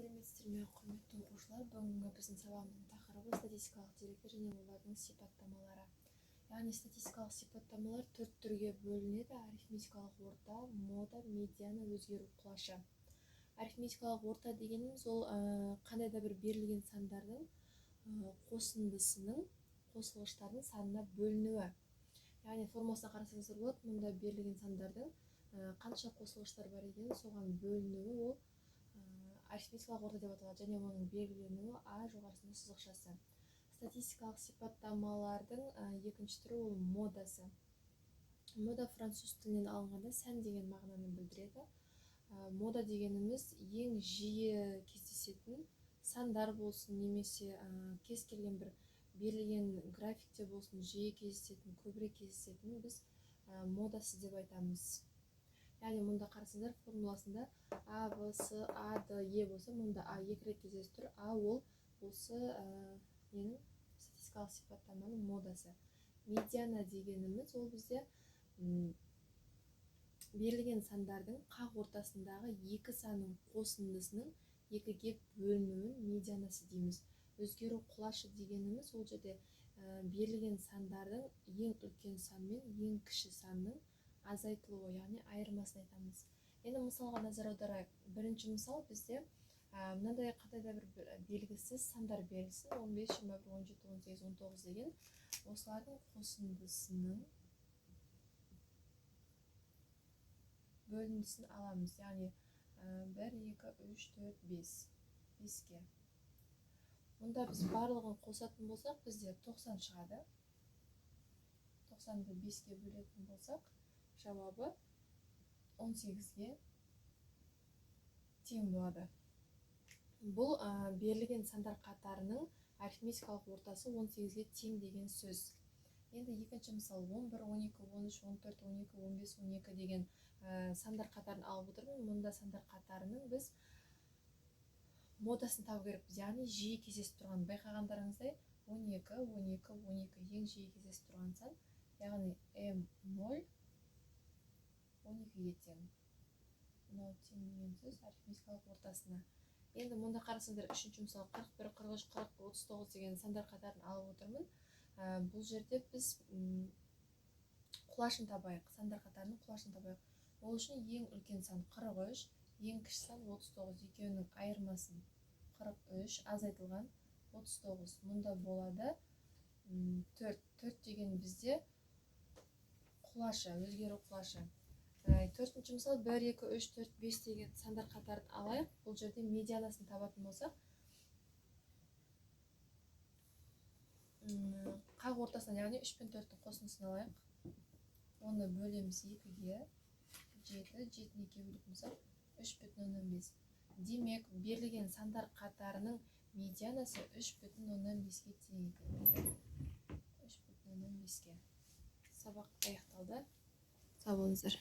сәлеметсіздер ме, құрметті оқушылар. Бүгінгі біздің сабағымыздың тақырыбы статистикалық деректер және олардың сипаттамалары. Яғни статистикалық сипаттамалар төрт түрге бөлінеді: арифметикалық орта, мода, медиана, өзгеру құлашы. Арифметикалық орта дегеніміз ол қандай да бір берілген сандардың қосындысының қосылғыштардың санына бөлінуі. Яғни формуласына қарасаңыздар болады, мұнда берілген сандардың қанша қосылғыштар бар екенін соған бөлінуі ол арифметикалық орта деп аталады, және оның белгіленуі а жоғарысында сызықшасы. Статистикалық сипаттамалардың екінші түрі ол модасы. Мода француз тілінен алынғанда сән деген мағынаны білдіреді. Мода дегеніміз ең жиі кездесетін сандар болсын, немесе кез келген бір берілген графикте болсын, жиі кездесетін, көбірек кездесетін біз модасы деп айтамыз. Яғни мұнда қарасаңыздар, формуласында А, В, С, А, Д, Е болса, мұнда А екі рет кездесіп тұр. А ол осы статистикалық сипаттаманың модасы. Медиана дегеніміз ол бізде берілген сандардың қақ ортасындағы екі санның қосындысының екіге бөлінуін медианасы дейміз. Өзгеру құлашы дегеніміз ол жерде берілген сандардың ең үлкен сан мен ең кіші санның азайтылуы, яғни айырмасын айтамыз. Енді мысалға назар аударайық. Бірінші мысал бізде мынандай қандай да бір белгісіз сандар берілсін: 15, 21, 17, 18, 19 деген. Осылардың қосындысының бөліндісін аламыз. Яғни 1, 2, 3, 4, 5. 5-ке. Мұнда біз барлығын қосатын болсақ, бізде 90 шығады. 90-ды 5-ке бөлетін болсақ, жауабы 18-ге тең болады. Бұл берілген сандар қатарының арифметикалық ортасы 18-ге тең деген сөз. Енді екінші мысал: 11, 12, 13, 14, 12, 15, 12 деген сандар қатарын алып отырмын. Мұнда сандар қатарының біз модасын табу керекпіз, яғни жиі кездесіп тұрған. Байқағандарыңыздай 12, 12, 12 ең жиі кездесіп тұрған сан, яғни М0 12-ге тең. Мынау тең деген сөз арифметикалық ортасына. Енді мұнда қарасаңыздар, үшінші мысал: 41, 43, 40, 39 деген сандар қатарын алып отырмын. Бұл жерде біз құлашын табайық, сандар қатарының құлашын табайық. Ол үшін ең үлкен сан 43, ең кіші сан 39. Екеуінің айырмасын 43 азайтылған 39. Мұнда болады 4. 4 деген бізде құлашы, өзгеру құлашы. Төртінші мысал: 1, 2, 3, 4, 5 деген сандар қатарын алайық. Бұл жерде медианасын табатын болсақ, қақ ортасынан, яғни 3 пен 4-тің қосындысын алайық. Оны бөлеміз 2-ге, 7, 7-ні 2-ге бөлетін болсақ, 3,5. Демек, берілген сандар қатарының медианасы 3,5-ге тең екен. 3,5-ге. Сабақ аяқталды. Сау болыңыздар.